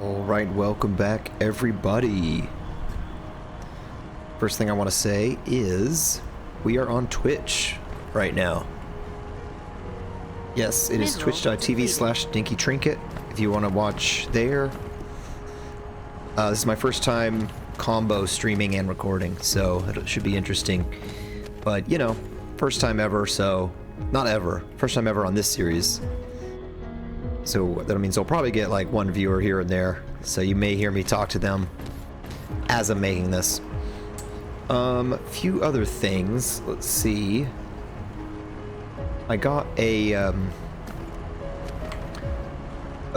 Alright, welcome back everybody. First thing I want to say is we are on Twitch right now. Yes, it is twitch.tv/DinkyTrinket if you want to watch there. This is my first time combo streaming and recording, so it should be interesting. But, you know, first time ever, so... Not ever. First time ever on this series. So that means I'll probably get like one viewer here and there. So you may hear me talk to them as I'm making this. Few other things. Let's see. I got a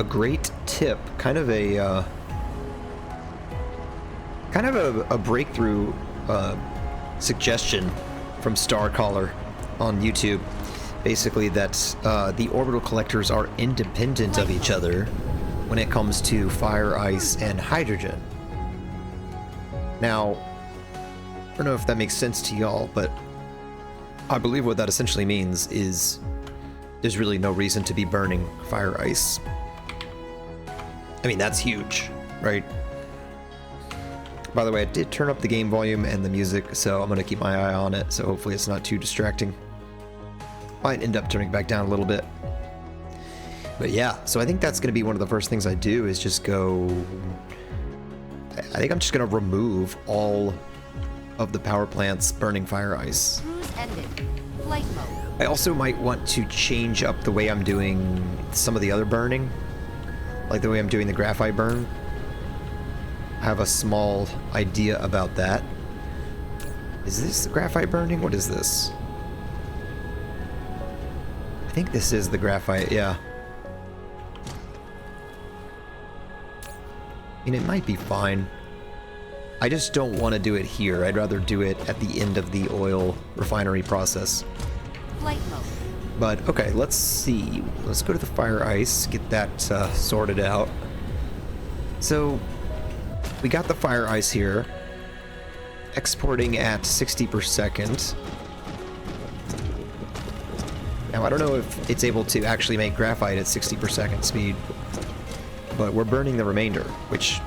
great tip, kind of a breakthrough suggestion from Starcaller on YouTube. Basically that the orbital collectors are independent of each other when it comes to fire, ice, and hydrogen. Now, I don't know if that makes sense to y'all, but I believe what that essentially means is there's really no reason to be burning fire ice. I mean, that's huge, right? By the way, I did turn up the game volume and the music, so I'm going to keep my eye on it, so hopefully it's not too distracting. Might end up turning back down a little bit. But yeah, so I think that's going to be one of the first things I do is just go... I think I'm just going to remove all of the power plants burning fire ice. Cruise ended. Flight mode. I also might want to change up the way I'm doing some of the other burning. Like the way I'm doing the graphite burn. I have a small idea about that. Is this the graphite burning? What is this? I think this is the graphite, yeah. I mean, it might be fine. I just don't want to do it here. I'd rather do it at the end of the oil refinery process. Flight mode. But, okay, let's see. Let's go to the fire ice, get that sorted out. So, we got the fire ice here. Exporting at 60 per second. Now, I don't know if it's able to actually make graphite at 60 per second speed, but we're burning the remainder, which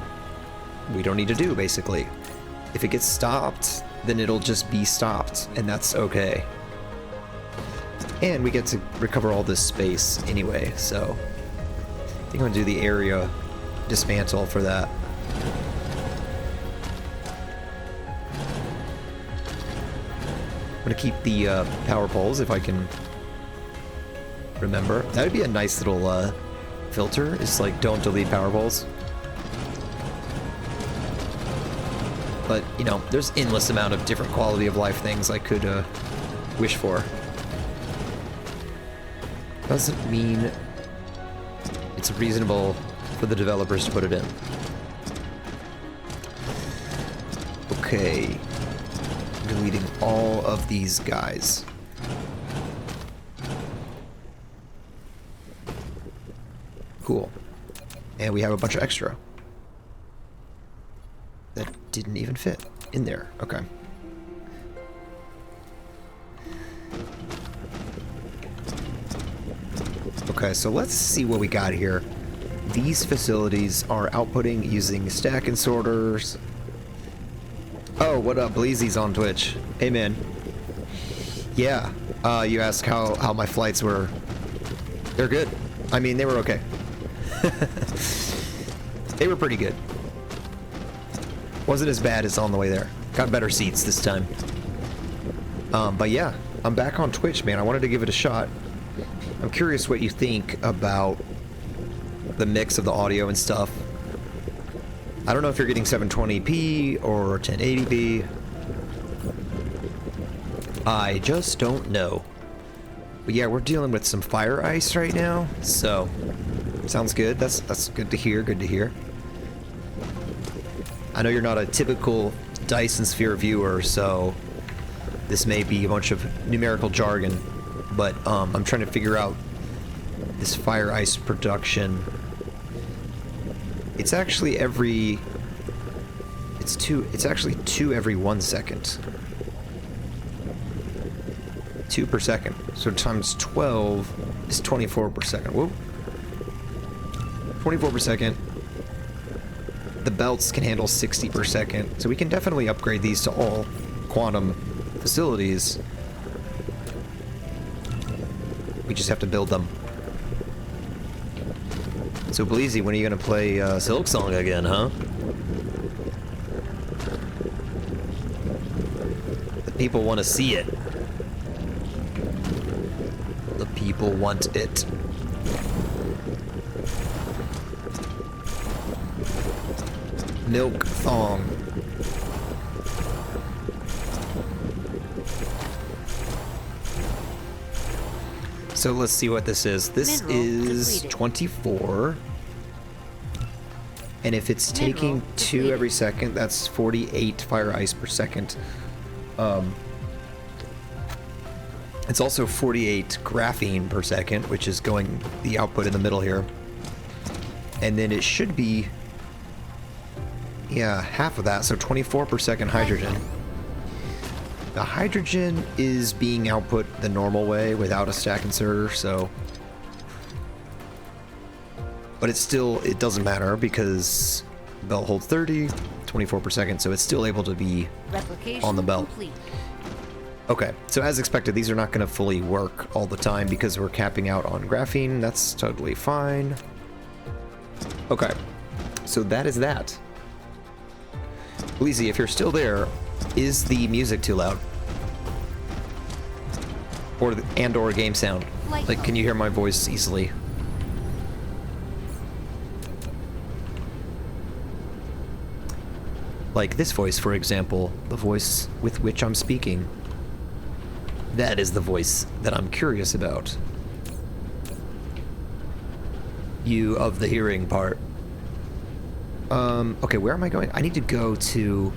we don't need to do, basically. If it gets stopped, then it'll just be stopped, and that's okay. And we get to recover all this space anyway, so I think I'm going to do the area dismantle for that. I'm going to keep the power poles if I can remember. That would be a nice little filter. It's like, don't delete power poles. But, you know, there's endless amount of different quality of life things I could wish for. Doesn't mean it's reasonable for the developers to put it in. Okay. Deleting all of these guys. Cool. And we have a bunch of extra. That didn't even fit in there. Okay. Okay, so let's see what we got here. These facilities are outputting using stack and sorters. Oh, what up? Bleezy's on Twitch. Hey, man. Yeah. You asked how my flights were. They're good. I mean, they were okay. They were pretty good. Wasn't as bad as on the way there. Got better seats this time. But yeah, I'm back on Twitch, man. I wanted to give it a shot. I'm curious what you think about the mix of the audio and stuff. I don't know if you're getting 720p or 1080p. I just don't know. But yeah, we're dealing with some fire ice right now, so sounds good. That's good to hear. Good to hear. I know you're not a typical Dyson Sphere viewer, so this may be a bunch of numerical jargon, but I'm trying to figure out this fire ice production. It's actually it's actually 2 every 1 second. 2 per second. So times 12 is 24 per second. Whoa. 24 per second. the belts can handle 60 per second, so we can definitely upgrade these to all quantum facilities. We just have to build them. So Bleezy, when are you gonna play Silk Song again, huh? The people want to see it. The people want it. Milk Thong. So let's see what this is. This is 24. And if it's taking 2 every second, that's 48 fire ice per second. It's also 48 graphene per second, which is going the output in the middle here. And then it should be, yeah, half of that, so 24 per second hydrogen. The hydrogen is being output the normal way without a stack inserter, so... But it's still, it doesn't matter because the belt holds 30, 24 per second, so it's still able to be on the belt. Complete. Okay, so as expected, these are not going to fully work all the time because we're capping out on graphene. That's totally fine. Okay, so that is that. Bleezy, if you're still there, is the music too loud? Or game sound? Like, can you hear my voice easily? Like this voice, for example, the voice with which I'm speaking. That is the voice that I'm curious about. You of the hearing part. Okay, where am I going? I need to go to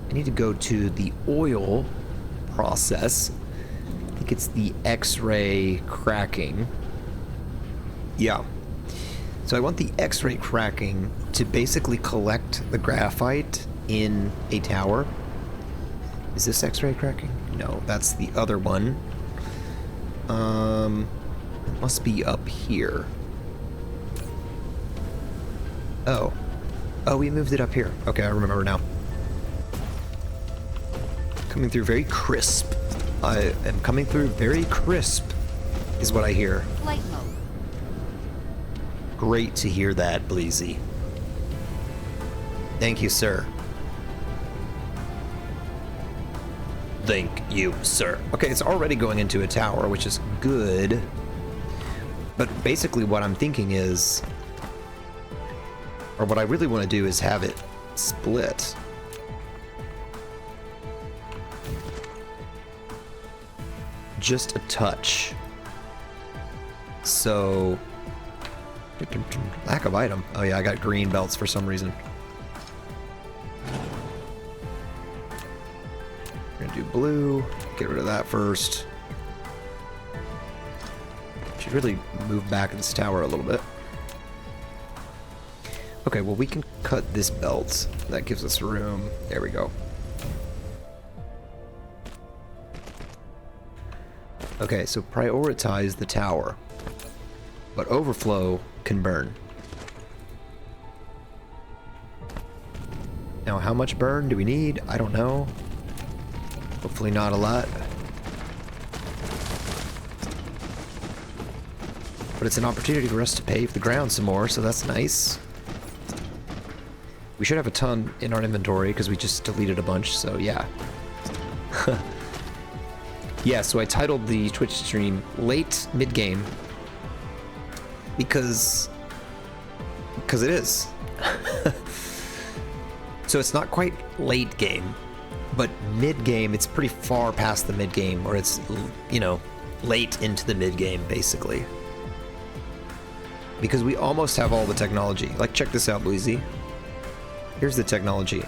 the oil process. I think it's the X-ray cracking. Yeah. So I want the X-ray cracking to basically collect the graphite in a tower. Is this X-ray cracking? No, that's the other one. It must be up here. Oh. Oh, we moved it up here. Okay, I remember now. Coming through very crisp. I am coming through very crisp, is what I hear. Flight mode. Great to hear that, Bleezy. Thank you, sir. Thank you, sir. Okay, it's already going into a tower, which is good. But basically what I'm thinking is, or what I really want to do is have it split. Just a touch. So... lack of item. Oh yeah, I got green belts for some reason. We're gonna do blue. Get rid of that first. Should really move back in this tower a little bit. Okay, well we can cut this belt. That gives us room. There we go. Okay, so prioritize the tower. But overflow can burn. Now, how much burn do we need? I don't know. Hopefully not a lot. But it's an opportunity for us to pave the ground some more, so that's nice. We should have a ton in our inventory because we just deleted a bunch, so yeah. Yeah, so I titled the Twitch stream Late Mid-Game because it is. So it's not quite late game, but mid-game, it's pretty far past the mid-game, or it's, you know, late into the mid-game, basically. Because we almost have all the technology. Like, check this out, Bleezy. Here's the technology.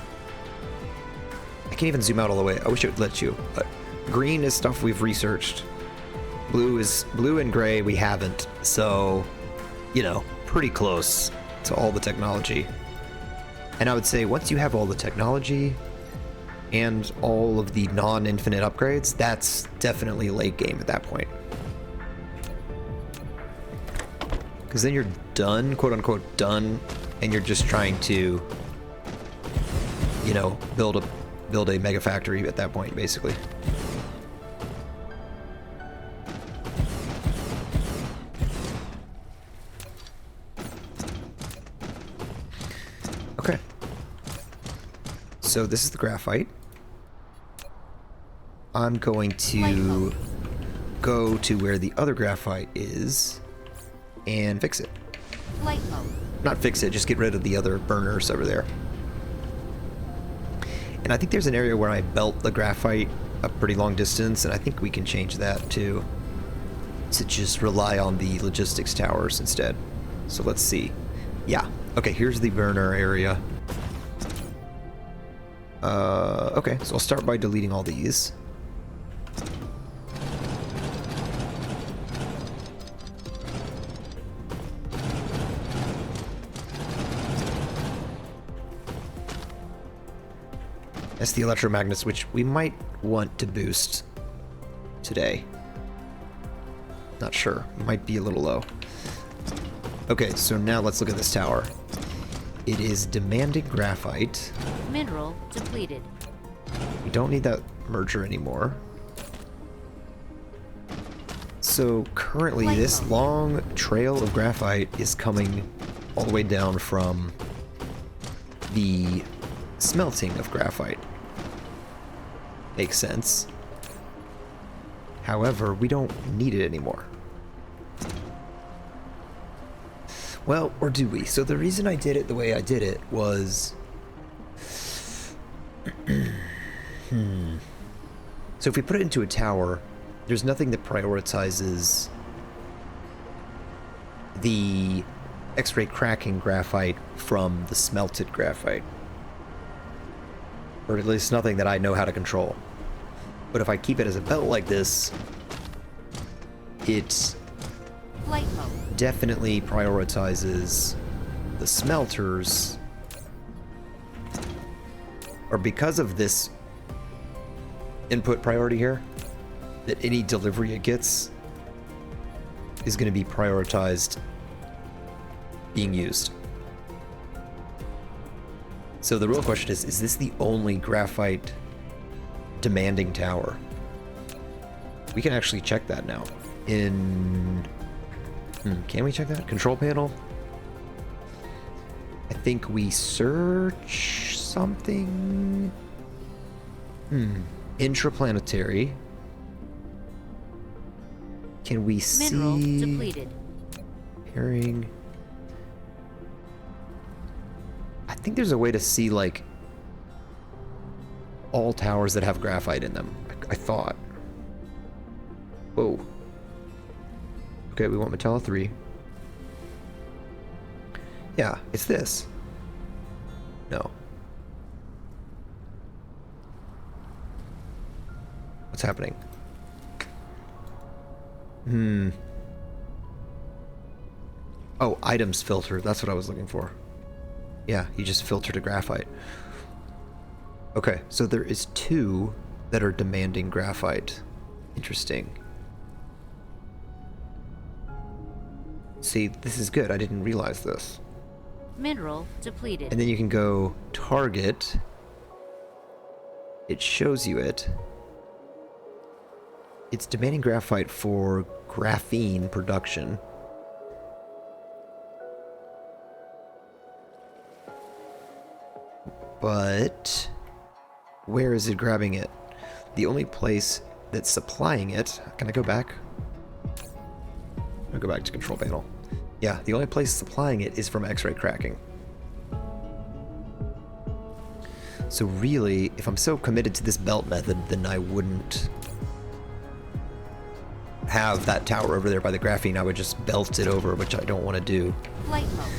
I can't even zoom out all the way. I wish it would let you, but green is stuff we've researched. Blue and gray we haven't. So, you know, pretty close to all the technology. And I would say once you have all the technology and all of the non-infinite upgrades, that's definitely late game at that point. Because then you're done, quote unquote done and you're just trying to, you know, build a mega factory at that point, basically. Okay. So this is the graphite. I'm going to go to where the other graphite is and fix it. Flight mode. Not fix it, just get rid of the other burners over there. And I think there's an area where I belt the graphite a pretty long distance, and I think we can change that to just rely on the logistics towers instead. So let's see. Yeah. Okay, here's the burner area. Okay, so I'll start by deleting all these. That's the electromagnets, which we might want to boost today. Not sure. Might be a little low. Okay, so now let's look at this tower. It is demanding graphite. Mineral depleted. We don't need that merger anymore. So currently this long trail of graphite is coming all the way down from the smelting of graphite. Makes sense. However, we don't need it anymore. Well, or do we? So the reason I did it the way I did it was... So if we put it into a tower, there's nothing that prioritizes the X-ray cracking graphite from the smelted graphite. Or at least nothing that I know how to control. But if I keep it as a belt like this, it Flight mode. definitely prioritizes the smelters. Or because of this input priority here, that any delivery it gets is going to be prioritized being used. So the real question is this the only graphite demanding tower? We can actually check that now. Can we check that? Control panel? I think we search something. Intraplanetary. Can we Mineral see... depleted. Pairing... I think there's a way to see, like, all towers that have graphite in them. I thought. Whoa. Okay, we want Metallo 3. Yeah, it's this. No. What's happening? Oh, items filter. That's what I was looking for. Yeah, you just filtered a graphite. Okay, so there is 2 that are demanding graphite. Interesting. See, this is good. I didn't realize this. Mineral depleted. And then you can go target. It shows you it. It's demanding graphite for graphene production. But where is it grabbing it? The only place that's supplying it... Can I go back? I'll go back to control panel. Yeah, the only place supplying it is from X-ray cracking. So really, if I'm so committed to this belt method, then I wouldn't have that tower over there by the graphene. I would just belt it over, which I don't want to do. Flight mode.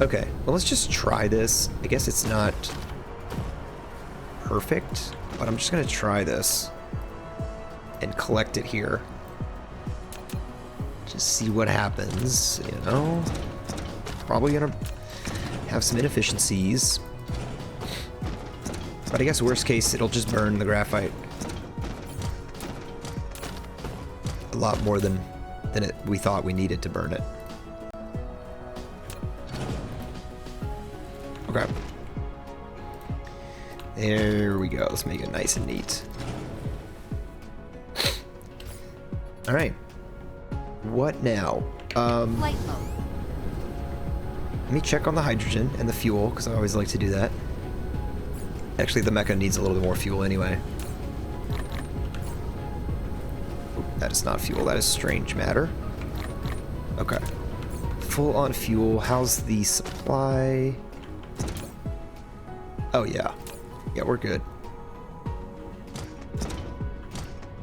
Okay, well, let's just try this. I guess it's not perfect, but I'm just going to try this and collect it here. Just see what happens, you know? Probably going to have some inefficiencies. But I guess worst case, it'll just burn the graphite. A lot more than we thought we needed to burn it. Okay. There we go. Let's make it nice and neat. All right. What now? Flight mode. Let me check on the hydrogen and the fuel, because I always like to do that. Actually, the mecha needs a little bit more fuel anyway. Oop, that is not fuel, that is strange matter. Okay. Full on fuel. How's the supply? Oh, yeah. Yeah, we're good.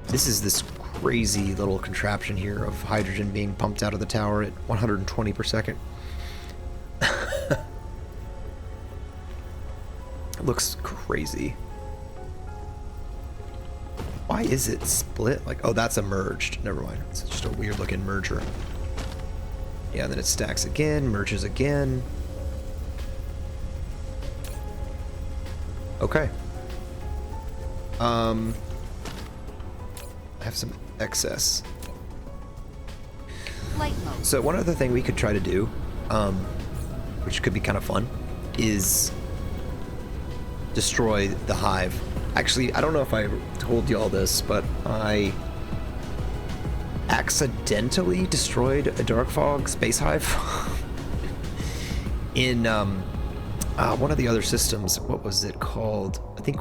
This is this crazy little contraption here of hydrogen being pumped out of the tower at 120 per second. It looks crazy. Why is it split? Like, oh, that's a merged. Never mind. It's just a weird looking merger. Yeah, and then it stacks again, merges again. Okay. I have some excess. Flight mode. So one other thing we could try to do, which could be kind of fun, is destroy the hive. Actually, I don't know if I told you all this, but I accidentally destroyed a dark fog space hive in one of the other systems. What was it called? I think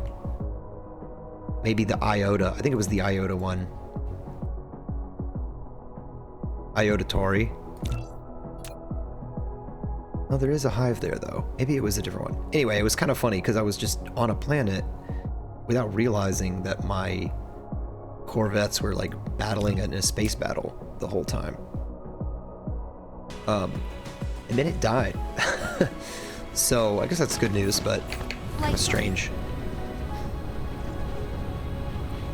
maybe the Iota. I think it was the Iota one. Iota Tori. Oh, there is a hive there, though. Maybe it was a different one. Anyway, it was kind of funny because I was just on a planet without realizing that my corvettes were like battling in a space battle the whole time. And then it died. So I guess that's good news, but kind of strange.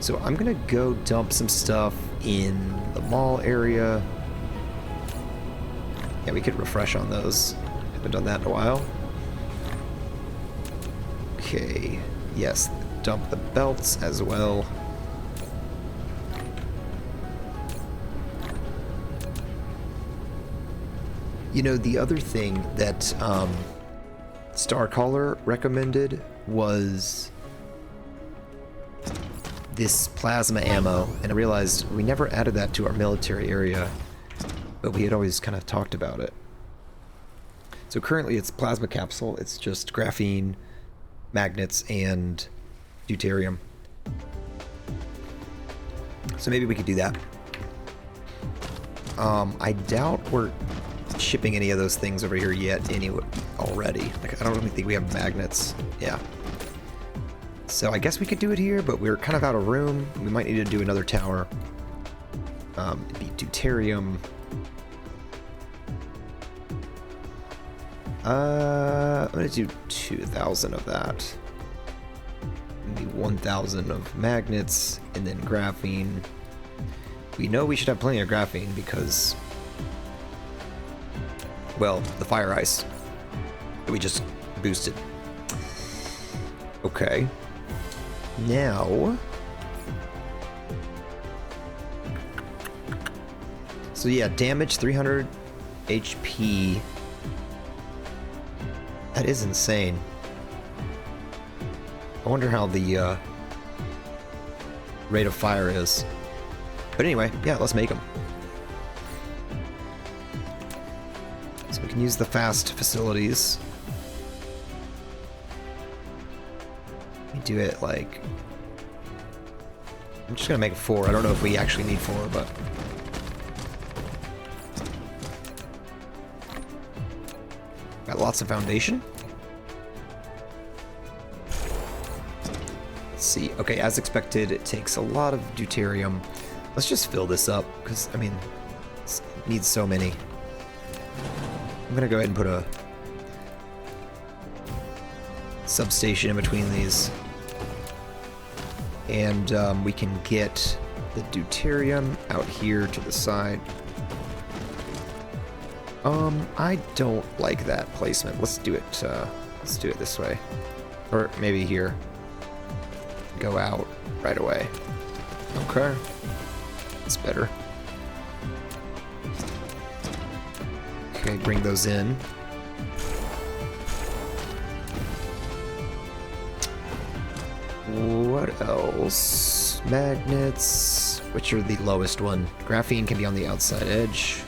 So I'm gonna go dump some stuff in the mall area. Yeah, we could refresh on those. Haven't done that in a while. Okay, yes, dump the belts as well. You know, the other thing that Starcaller recommended was this plasma ammo, and I realized we never added that to our military area, but we had always kind of talked about it. So currently it's plasma capsule, it's just graphene, magnets, and deuterium. So maybe we could do that. I doubt we're shipping any of those things over here yet anyway already. Like, I don't really think we have magnets. Yeah. So I guess we could do it here, but we're kind of out of room. We might need to do another tower. It'd be deuterium. I'm gonna do 2,000 of that. Maybe 1,000 of magnets, and then graphene. We know we should have plenty of graphene because, well, the fire ice that we just boosted. Okay. Now, so yeah, damage 300 HP. That is insane. I wonder how the rate of fire is. But anyway, yeah, let's make them. So we can use the fast facilities. We do it like... I'm just gonna make 4. I don't know if we actually need 4, but... Got lots of foundation. Let's see. Okay, as expected, it takes a lot of deuterium. Let's just fill this up, because, I mean, it needs so many. I'm gonna go ahead and put a substation in between these. And we can get the deuterium out here to the side. I don't like that placement. Let's do it this way. Or maybe here. Go out right away. Okay. That's better. Okay, bring those in. What else? Magnets. Which are the lowest one? Graphene can be on the outside edge.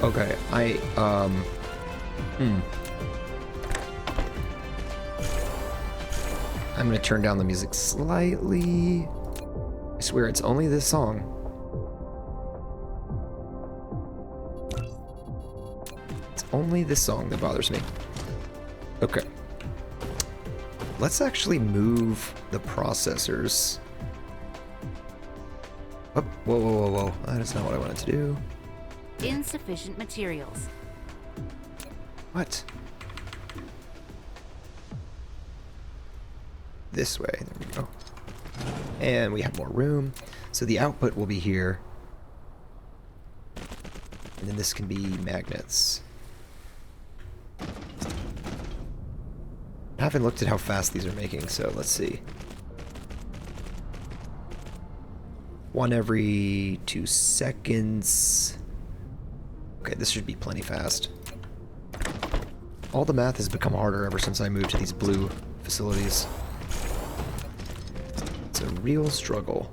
Okay, I'm gonna turn down the music slightly. I swear it's only this song. It's only this song that bothers me. Okay. Let's actually move the processors. Oh, whoa, whoa, whoa, whoa. That is not what I wanted to do. Insufficient materials. What? This way. There we go. And we have more room. So the output will be here. And then this can be magnets. I haven't looked at how fast these are making, so let's see. 1 every 2 seconds. Okay, this should be plenty fast. All the math has become harder ever since I moved to these blue facilities. It's a real struggle.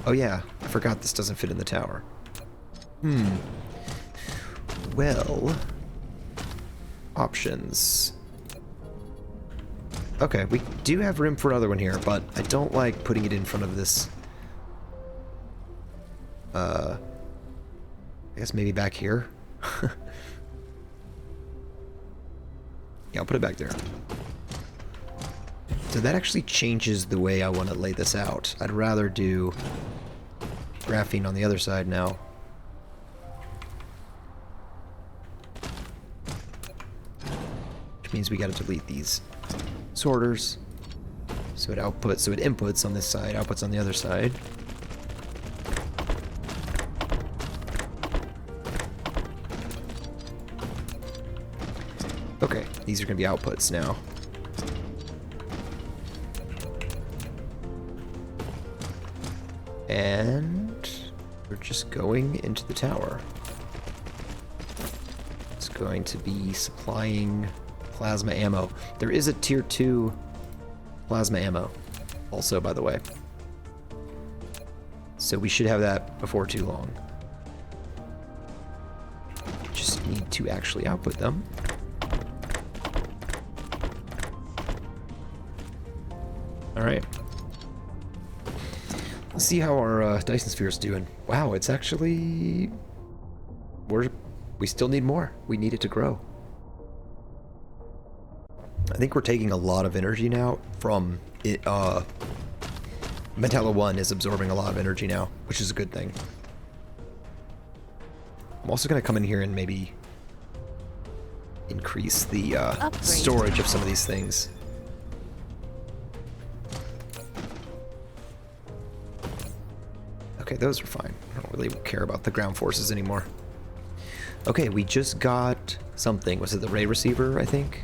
Oh yeah, I forgot this doesn't fit in the tower. Well... options. Okay, we do have room for another one here, but I don't like putting it in front of this. I guess maybe back here? Yeah, I'll put it back there. So that actually changes the way I want to lay this out. I'd rather do graphene on the other side now. Which means we got to delete these sorters. So it inputs on this side, outputs on the other side. Okay, these are going to be outputs now. And we're just going into the tower. It's going to be supplying plasma ammo. There is a tier 2 plasma ammo also, by the way. So we should have that before too long. Just need to actually output them. Alright. Let's see how our Dyson sphere is doing. Wow, it's actually... We still need more. We need it to grow. I think we're taking a lot of energy now from it. Metallo 1 is absorbing a lot of energy now, which is a good thing. I'm also going to come in here and maybe increase the storage of some of these things. Okay, those are fine. I don't really care about the ground forces anymore. Okay, we just got something. Was it the ray receiver, I think?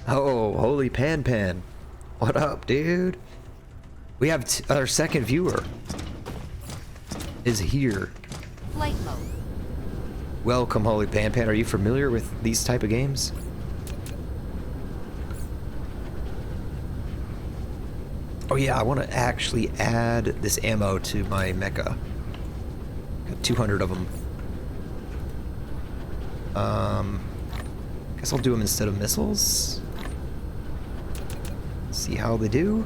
Oh, holy Pan. What up, dude? We have our second viewer is here. Flight mode. Welcome, holy Pan. Are you familiar with these type of games? Oh yeah, I want to actually add this ammo to my mecha. Got 200 of them. Guess I'll do them instead of missiles. See how they do.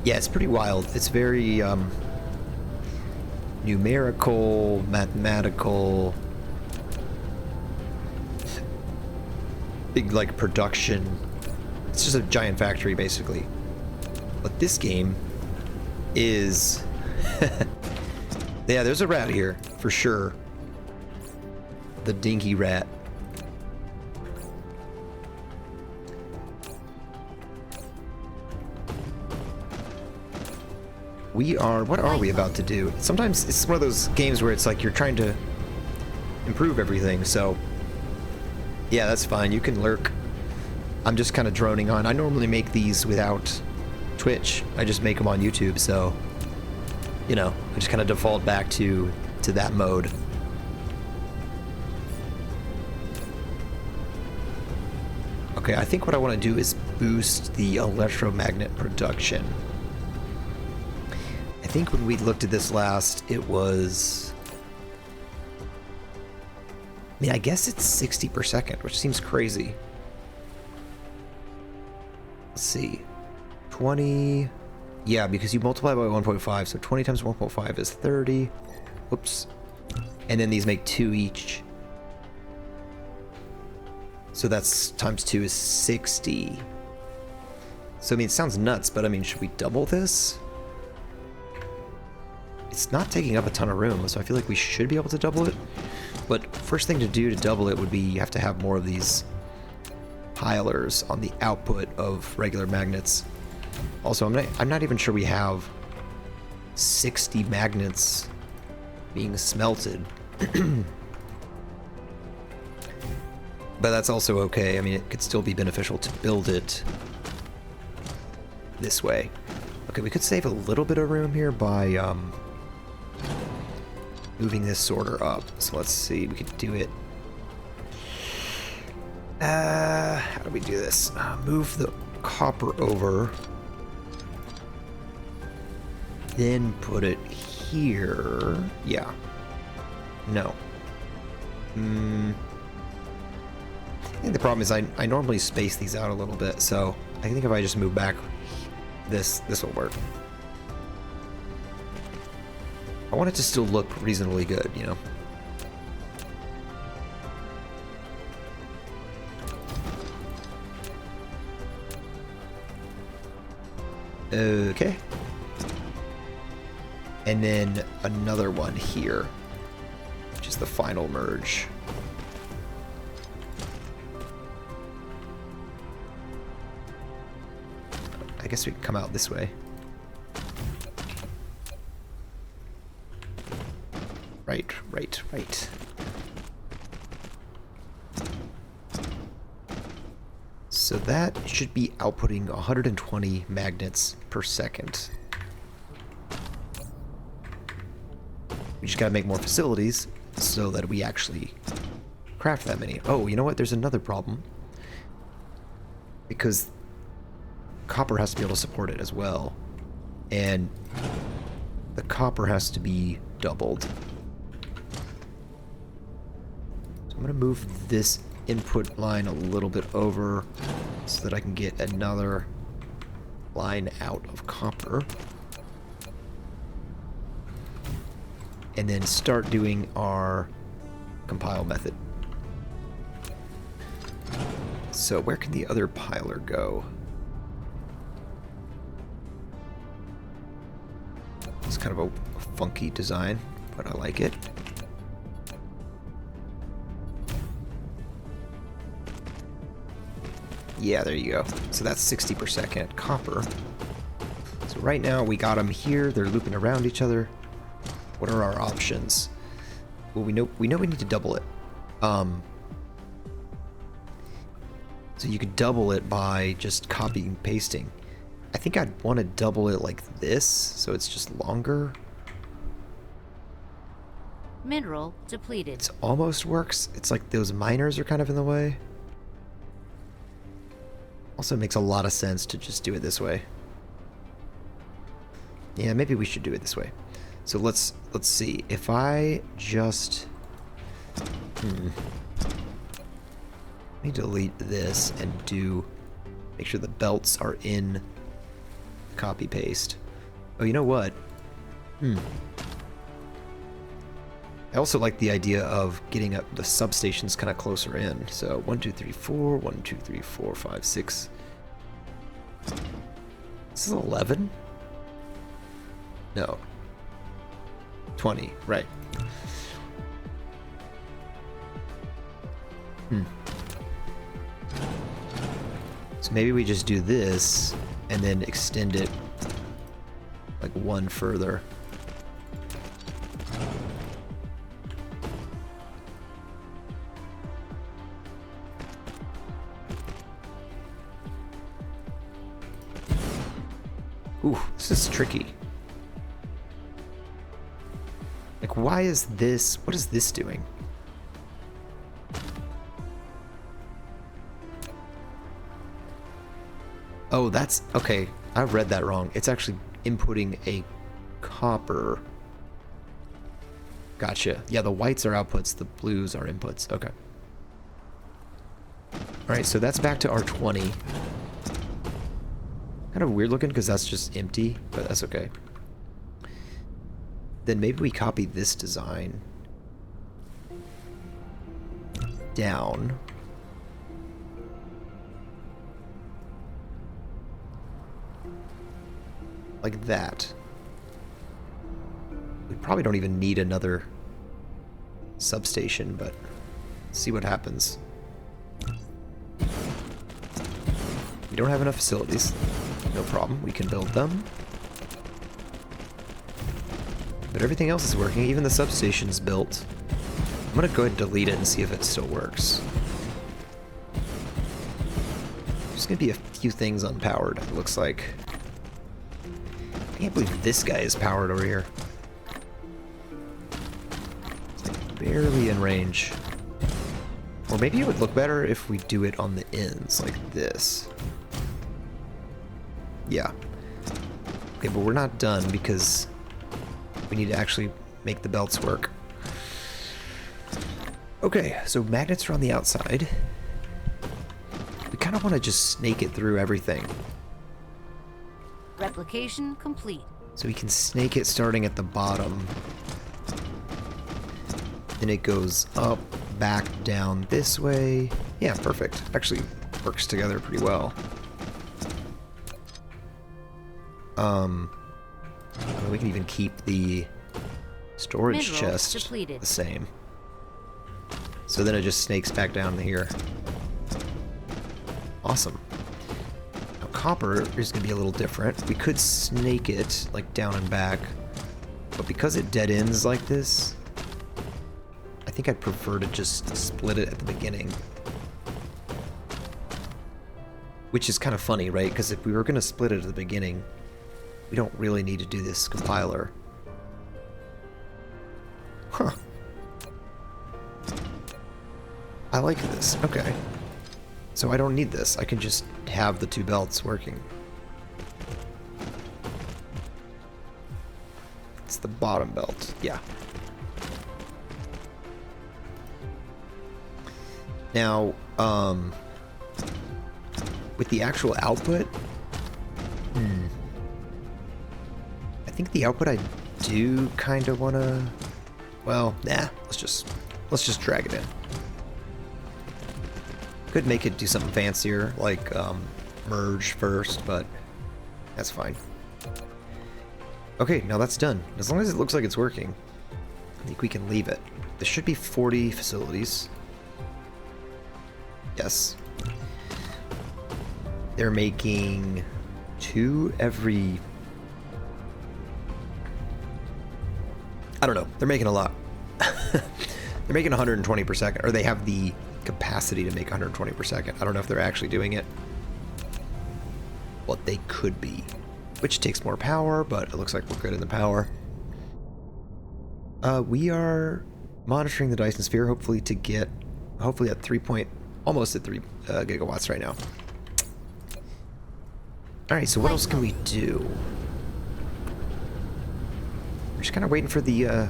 Yeah, it's pretty wild. It's very numerical, mathematical, big like production. It's just a giant factory basically. But this game is... Yeah, there's a rat here, for sure. The dinky rat. What are we about to do? Sometimes it's one of those games where it's like you're trying to improve everything, so... Yeah, that's fine, you can lurk. I'm just kind of droning on. I normally make these without Twitch. I just make them on YouTube, so you know, I just kind of default back to that mode. Okay, I think what I want to do is boost the electromagnet production. I think when we looked at this last, it was... I mean, I guess it's 60 per second, which seems crazy. Let's see. 20... Yeah, because you multiply by 1.5, so 20 times 1.5 is 30. Whoops. And then these make 2 each. So that's times 2 is 60. So, I mean, it sounds nuts, but I mean, should we double this? It's not taking up a ton of room, so I feel like we should be able to double it. But first thing to do to double it would be you have to have more of these pilers on the output of regular magnets. Also, I'm not even sure we have 60 magnets being smelted. But that's also okay. I mean, it could still be beneficial to build it this way. Okay, we could save a little bit of room here by moving this sorter up. So let's see, we could do it. How do we do this? Move the copper over. Then put it here. Yeah. No. I think the problem is I normally space these out a little bit, so I think if I just move back, this will work. I want it to still look reasonably good, you know? Okay. And then another one here, which is the final merge. I guess we can come out this way. Right. So that should be outputting 120 magnets per second. We just gotta make more facilities so that we actually craft that many. Oh, you know what? There's another problem. Because copper has to be able to support it as well. And the copper has to be doubled. So I'm gonna move this input line a little bit over so that I can get another line out of copper. And then start doing our compile method. So where can the other piler go? It's kind of a funky design, but I like it. Yeah, there you go. So that's 60 per second copper. So right now we got them here. They're looping around each other. What are our options? Well, we know we need to double it. So you could double it by just copying and pasting. I think I'd want to double it like this, so it's just longer. Mineral depleted. It almost works. It's like those miners are kind of in the way. Also makes a lot of sense to just do it this way. Yeah, maybe we should do it this way. So let's see. If I just let me delete this and make sure the belts are in copy paste. Oh, you know what? I also like the idea of getting up the substations kind of closer in. So 1, 2, 3, 4, 1, 2, 3, 4, 5, 6. This is 11? No. 20, right. So maybe we just do this and then extend it like one further. Ooh, this is tricky. why is this... What is this doing? Oh, that's... Okay, I read that wrong. It's actually inputting a copper. Gotcha. Yeah, the whites are outputs, the blues are inputs. Okay. Alright, so that's back to R20. Kind of weird looking because that's just empty, but that's okay. Then maybe we copy this design down. Like that. We probably don't even need another substation, but see what happens. We don't have enough facilities. No problem, we can build them. But everything else is working, even the substation's built. I'm gonna go ahead and delete it and see if it still works. There's gonna be a few things unpowered, it looks like. I can't believe this guy is powered over here. It's like barely in range. Or maybe it would look better if we do it on the ends, like this. Yeah. Okay, but we're not done because we need to actually make the belts work. Okay, so magnets are on the outside. We kind of want to just snake it through everything. Replication complete. So we can snake it starting at the bottom. Then it goes up, back, down this way. Yeah, perfect. Actually works together pretty well. We can even keep the storage Mineral chest depleted. the same. So then it just snakes back down to here. Awesome. Now copper is going to be a little different. We could snake it like down and back, but because it dead ends like this, I think I'd prefer to just split it at the beginning. Which is kind of funny, right? Because if we were going to split it at the beginning, we don't really need to do this compiler. Huh. I like this. Okay. So I don't need this. I can just have the two belts working. It's the bottom belt. Yeah. Now, with the actual output, I think the output I do kind of want to, well, nah, let's just drag it in. Could make it do something fancier, like merge first, but that's fine. Okay, now that's done. As long as it looks like it's working, I think we can leave it. There should be 40 facilities. Yes. They're making 2 every... I don't know. They're making a lot. They're making 120 per second, or they have the capacity to make 120 per second. I don't know if they're actually doing it. What they could be. Which takes more power, but it looks like we're good in the power. We are monitoring the Dyson sphere, hopefully to get, hopefully at 3 point, almost at 3 gigawatts right now. Alright, so what else can we do? We're just kind of waiting for the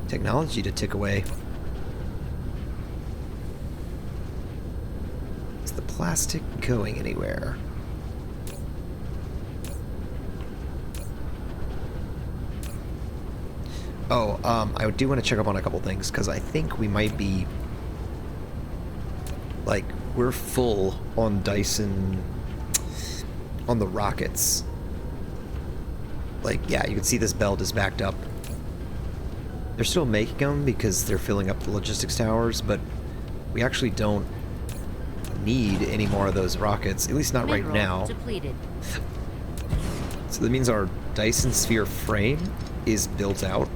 technology to tick away. Is the plastic going anywhere? Oh, I do want to check up on a couple things, because I think we might be... Like, we're full on Dyson... on the rockets. Like, yeah, you can see this belt is backed up. They're still making them because they're filling up the logistics towers, but we actually don't need any more of those rockets, at least not right now. Depleted. So that means our Dyson sphere frame is built out,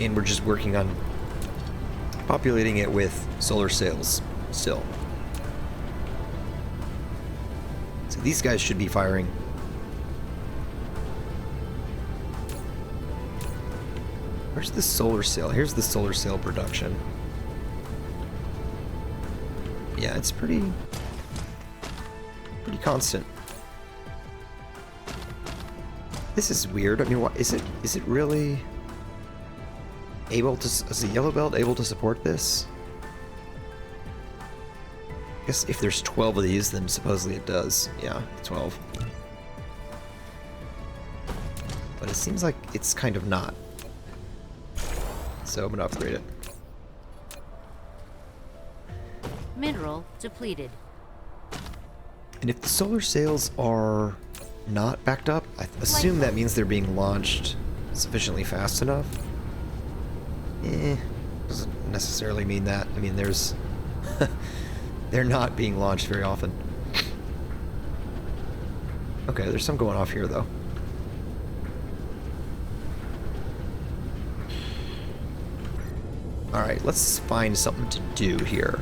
and we're just working on populating it with solar sails still. So these guys should be firing. Where's the solar sail? Here's the solar sail production. Yeah, it's pretty constant. This is weird. I mean, what is it? Is it really able to? Is the yellow belt able to support this? I guess if there's 12 of these, then supposedly it does. Yeah, 12. But it seems like it's kind of not. So I'm gonna upgrade it. Mineral depleted. And if the solar sails are not backed up, I assume that means they're being launched sufficiently fast enough. Doesn't necessarily mean that. I mean, there's... they're not being launched very often. Okay, there's some going off here, though. Alright, let's find something to do here.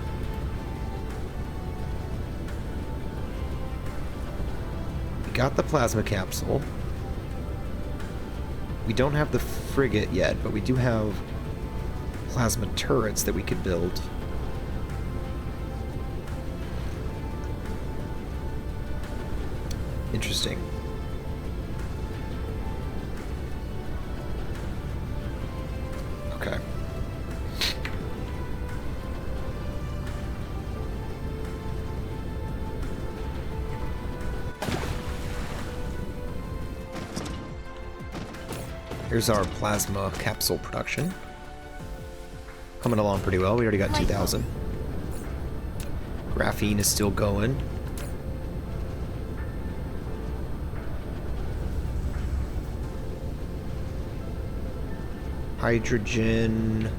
We got the plasma capsule. We don't have the frigate yet, but we do have plasma turrets that we could build. Interesting. Okay. Here's our plasma capsule production. Coming along pretty well. We already got 2,000. Graphene is still going. Hydrogen.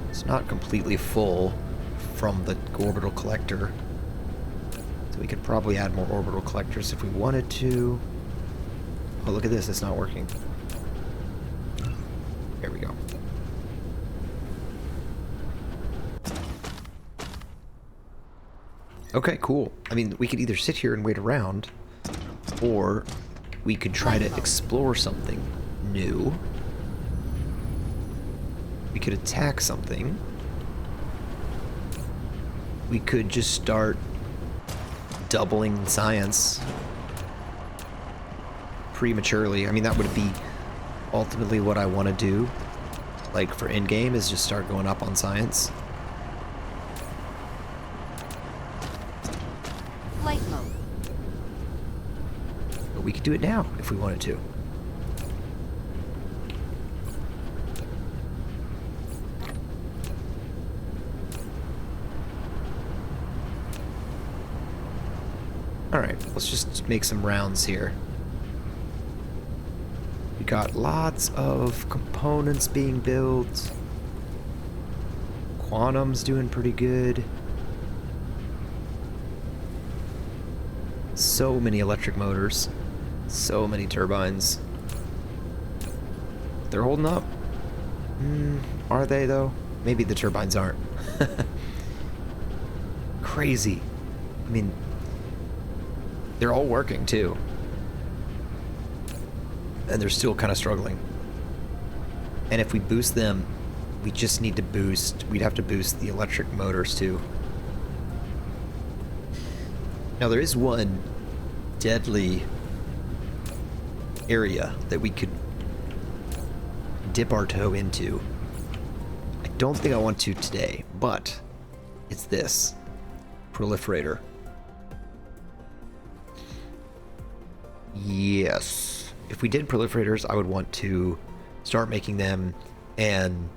It's not completely full from the orbital collector. So we could probably add more orbital collectors if we wanted to. Oh, look at this. It's not working. There we go. Okay, cool. I mean, we could either sit here and wait around, or we could try to explore something new. We could attack something. We could just start doubling science prematurely. I mean, that would be ultimately what I want to do. Like, for endgame, is just start going up on science. Flight mode. But we could do it now if we wanted to. Alright, let's just make some rounds here. We got lots of components being built. Quantum's doing pretty good. So many electric motors. So many turbines. They're holding up. Are they, though? Maybe the turbines aren't. Crazy. I mean, they're all working, too. And they're still kind of struggling. And if we boost them, we just need to boost... We'd have to boost the electric motors, too. Now, there is one deadly area that we could dip our toe into. I don't think I want to today, but it's this. Proliferator. Yes. If we did proliferators, I would want to start making them and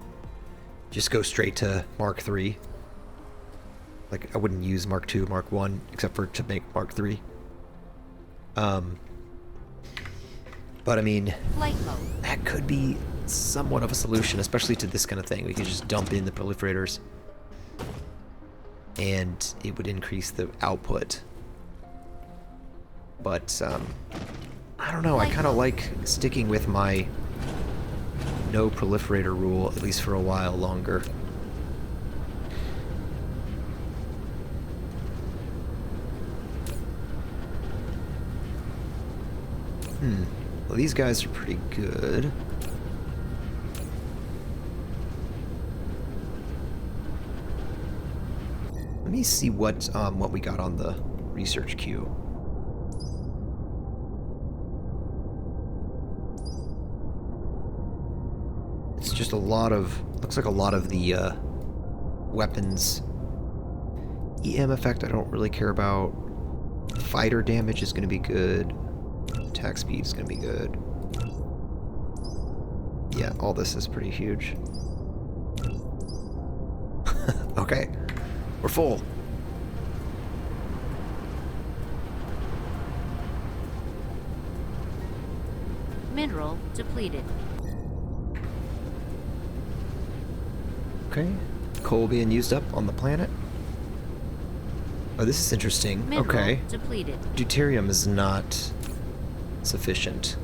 just go straight to Mark III. Like, I wouldn't use Mark II, Mark I, except for to make Mark III. But I mean, that could be somewhat of a solution, especially to this kind of thing. We could just dump in the proliferators, and it would increase the output. But, I don't know, I kind of like sticking with my no proliferator rule, at least for a while longer. Well, these guys are pretty good. Let me see what we got on the research queue. It's just a lot of, looks like a lot of the weapons. EM effect I don't really care about. Fighter damage is going to be good. Attack speed is going to be good. Yeah, all this is pretty huge. Okay, we're full. Mineral depleted. Okay, coal being used up on the planet. Oh, this is interesting. Mineral okay. depleted. Deuterium is not sufficient.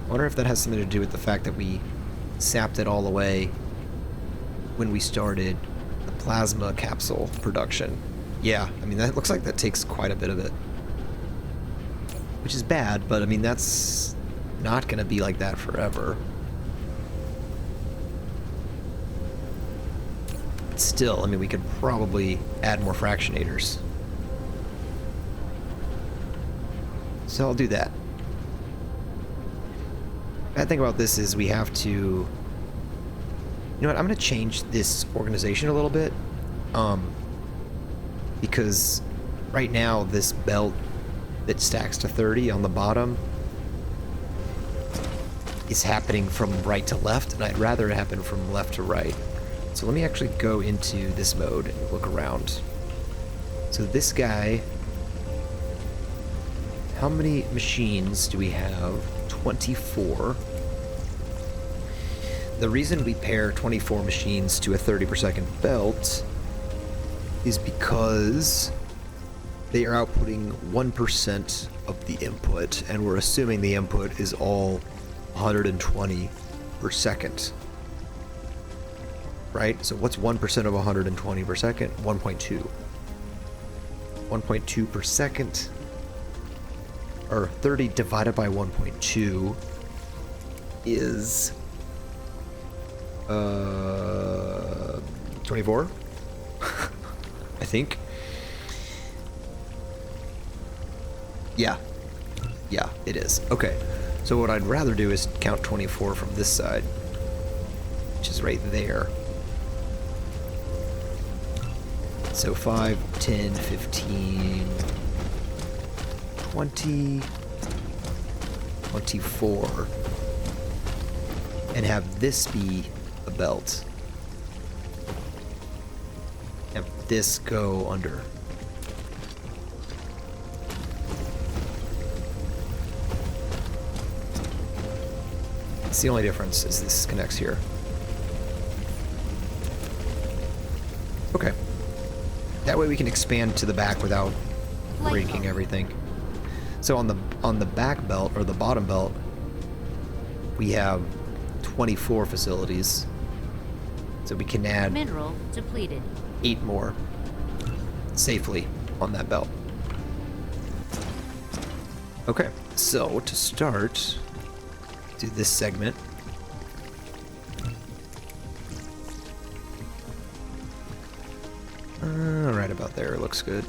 I wonder if that has something to do with the fact that we sapped it all away when we started the plasma capsule production. Yeah, I mean, that looks like that takes quite a bit of it. Which is bad, but I mean, that's not going to be like that forever. Still, I mean, we could probably add more fractionators. So I'll do that. Bad thing about this is we have to... You know what, I'm going to change this organization a little bit. Because right now, this belt that stacks to 30 on the bottom is happening from right to left, and I'd rather it happen from left to right. So let me actually go into this mode and look around. So this guy, how many machines do we have? 24. The reason we pair 24 machines to a 30 per second belt is because they are outputting 1% of the input, and we're assuming the input is all 120 per second. Right? So what's 1% of 120 per second? 1.2. 1.2 per second. Or 30 divided by 1.2 is 24. I think. Yeah. Yeah, it is. Okay. So what I'd rather do is count 24 from this side, which is right there. So 5, 10, 15, 20, 24, and have this be a belt. Have this go under. It's the only difference is this connects here. Okay. That way we can expand to the back without breaking everything. So on the back belt, or the bottom belt, we have 24 facilities. So we can add Mineral depleted. 8 more safely on that belt. Okay, so to start, do this segment. Right about there, looks good.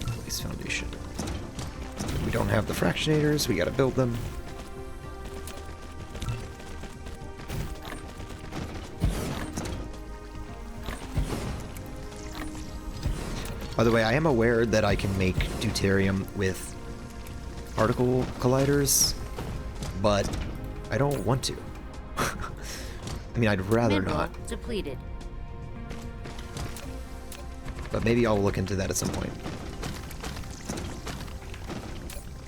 Place foundation. We don't have the fractionators, we gotta build them. By the way, I am aware that I can make deuterium with particle colliders, but I don't want to. I mean, I'd rather Mineral not. depleted. But maybe I'll look into that at some point.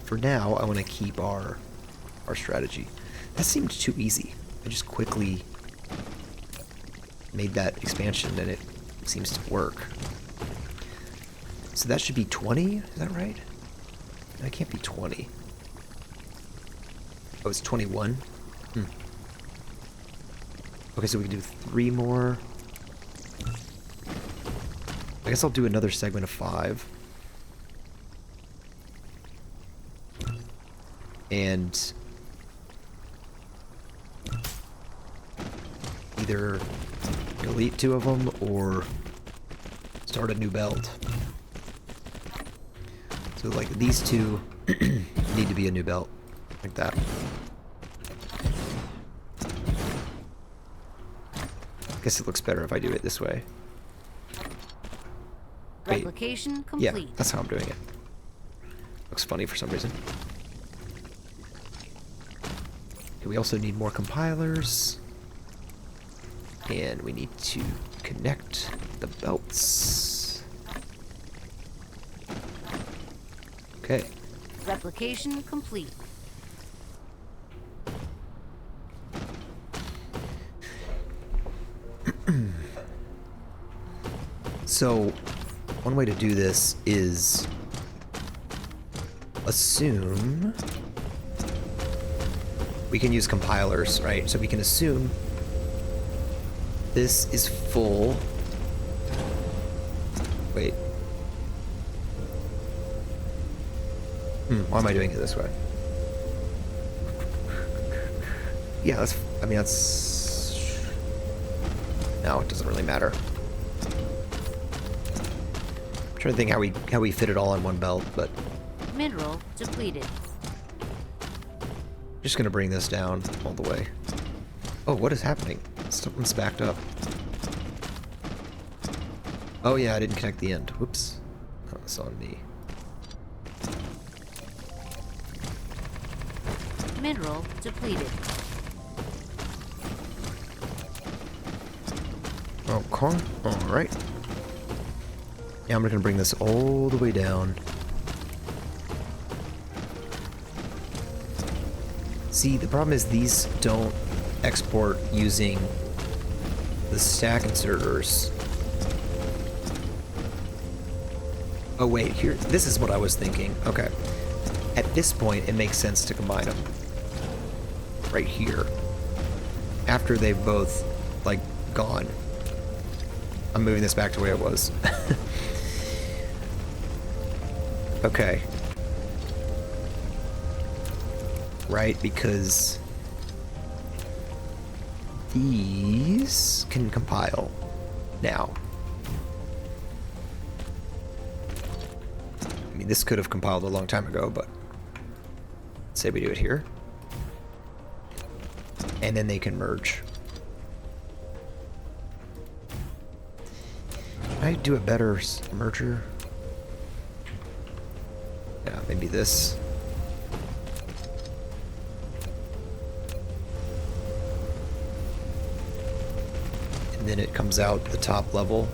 For now, I want to keep our strategy. That seemed too easy. I just quickly made that expansion and it seems to work. So that should be 20, is that right? That can't be 20. Oh, it's 21? Okay, so we can do 3 more. I guess I'll do another segment of 5. and either delete 2 of them or start a new belt. So like these 2 need to be a new belt, like that. I guess it looks better if I do it this way. Wait. Replication Yeah, complete. that's how I'm doing it. Looks funny for some reason. Okay, we also need more compilers. And we need to connect the belts. Okay. Replication complete. So, one way to do this is assume we can use compilers, right? So we can assume this is full. Wait. Why am I doing it this way? Yeah, that's, I mean, that's... No, it doesn't really matter. I'm trying to think how we fit it all in one belt, but... Mineral depleted. Just gonna bring this down all the way. Oh, what is happening? Something's backed up. Oh yeah, I didn't connect the end. Whoops. That was on me. Mineral depleted. Okay. Alright. Yeah, I'm gonna bring this all the way down. See, the problem is these don't export using the stack inserters. Oh wait, here, this is what I was thinking. Okay. At this point, it makes sense to combine them. Right here. After they've both, like, gone. I'm moving this back to where it was. Okay. Right, because these can compile now. I mean, this could have compiled a long time ago, but let's say we do it here. And then they can merge. Can I do a better merger? Yeah, maybe this. And then it comes out the top level.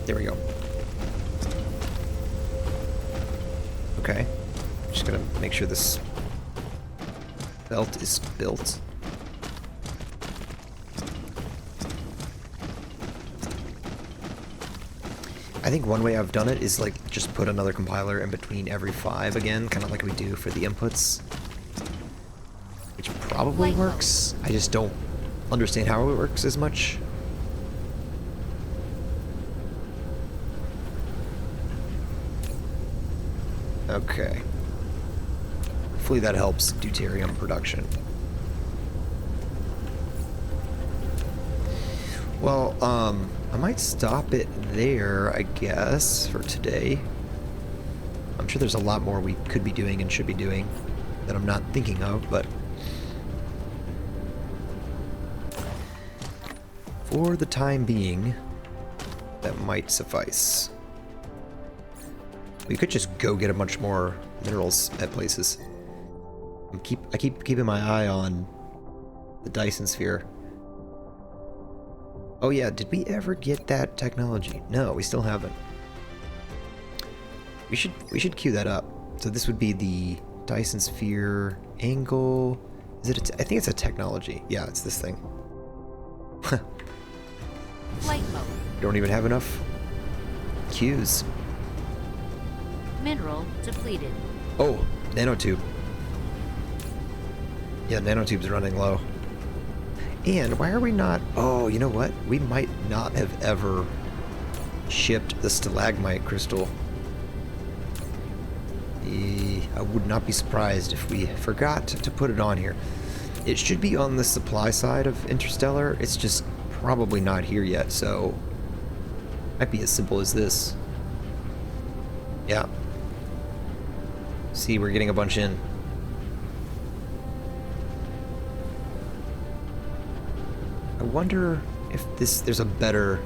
There we go. Okay. Just gonna make sure this belt is built. I think one way I've done it is like just put another compiler in between every 5 again, kind of like we do for the inputs. Which probably works. I just don't understand how it works as much. Okay. Hopefully that helps Deuterium Production. Well, I might stop it there, I guess, for today. I'm sure there's a lot more we could be doing and should be doing that I'm not thinking of, but for the time being, that might suffice. We could just go get a bunch more minerals at places. I keep keeping my eye on the Dyson sphere. Oh yeah, did we ever get that technology? No, we still haven't. We should queue that up. So this would be the Dyson sphere angle. Is it? I think it's a technology. Yeah, it's this thing. Flight mode. Don't even have enough queues. Mineral depleted. Oh, nanotube. Yeah, nanotube's running low. And why are we not... Oh, you know what? We might not have ever shipped the stalagmite crystal I would not be surprised if we forgot to put it on here. It should be on the supply side of Interstellar. It's just probably not here yet, so might be as simple as this. Yeah. See, we're getting a bunch in. I wonder if there's a better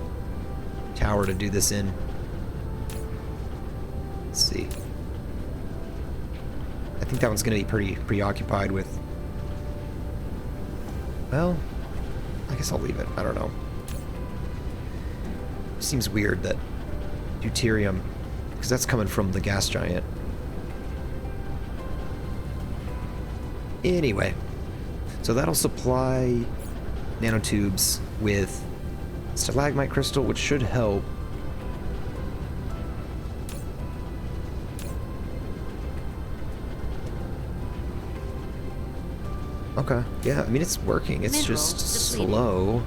tower to do this in. Let's see. I think that one's going to be pretty preoccupied with... Well, I guess I'll leave it. I don't know. Seems weird that deuterium, because that's coming from the gas giant. Anyway, so that'll supply nanotubes with stalagmite crystal, which should help. Okay, yeah, I mean, it's working. It's Mineral just depleted. slow.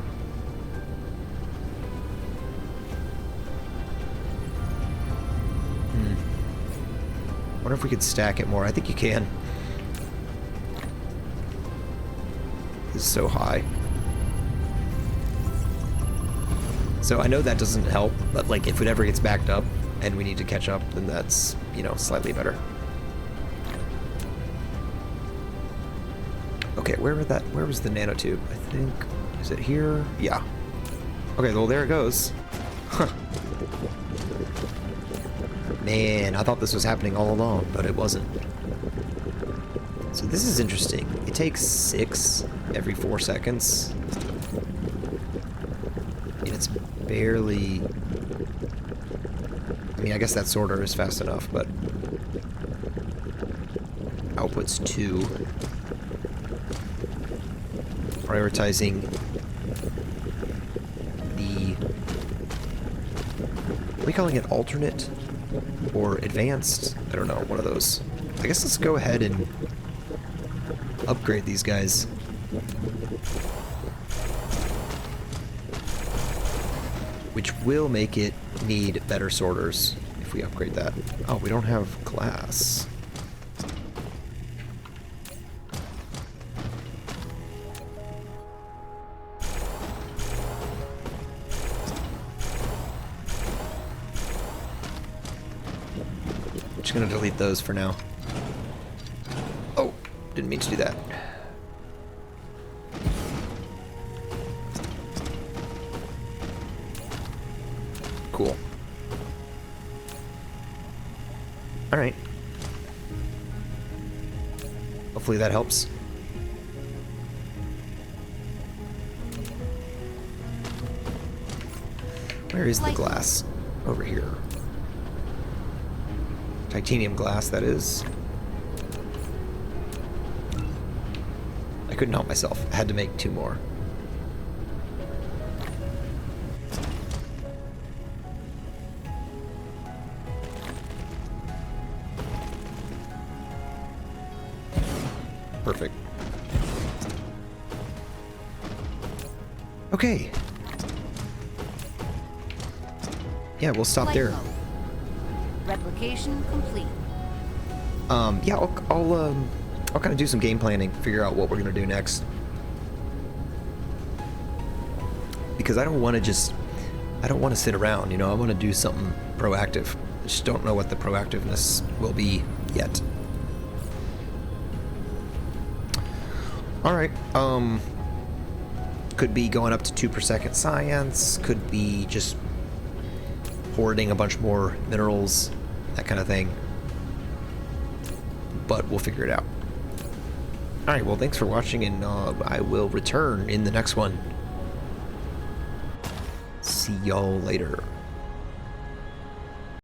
Wonder if we could stack it more. I think you can. It's so high. So I know that doesn't help, but like if it ever gets backed up and we need to catch up, then that's, you know, slightly better. Okay, where was the nanotube? I think, is it here? Yeah. Okay, well there it goes. Huh. Man, I thought this was happening all along, but it wasn't. So this is interesting. It takes 6 every 4 seconds. And it's barely... I mean, I guess that sorter is fast enough, but... Output's 2. Prioritizing the... Are we calling it alternate? Or advanced? I don't know, one of those. I guess let's go ahead and upgrade these guys. Which will make it need better sorters if we upgrade that. Oh, we don't have glass. Just gonna delete those for now. Oh, didn't mean to do that. Cool. Alright. Hopefully that helps. Where is the glass? Over here. Titanium glass, that is. I couldn't help myself. I had to make 2 more. Perfect. Okay. Yeah, we'll stop there. Replication complete. Yeah, I'll kind of do some game planning, figure out what we're gonna do next. Because I don't want to sit around, you know. I want to do something proactive. I just don't know what the proactiveness will be yet. All right. Could be going up to 2 per second science. Could be just hoarding a bunch more minerals, that kind of thing. But we'll figure it out. Alright, well, thanks for watching, and I will return in the next one. See y'all later.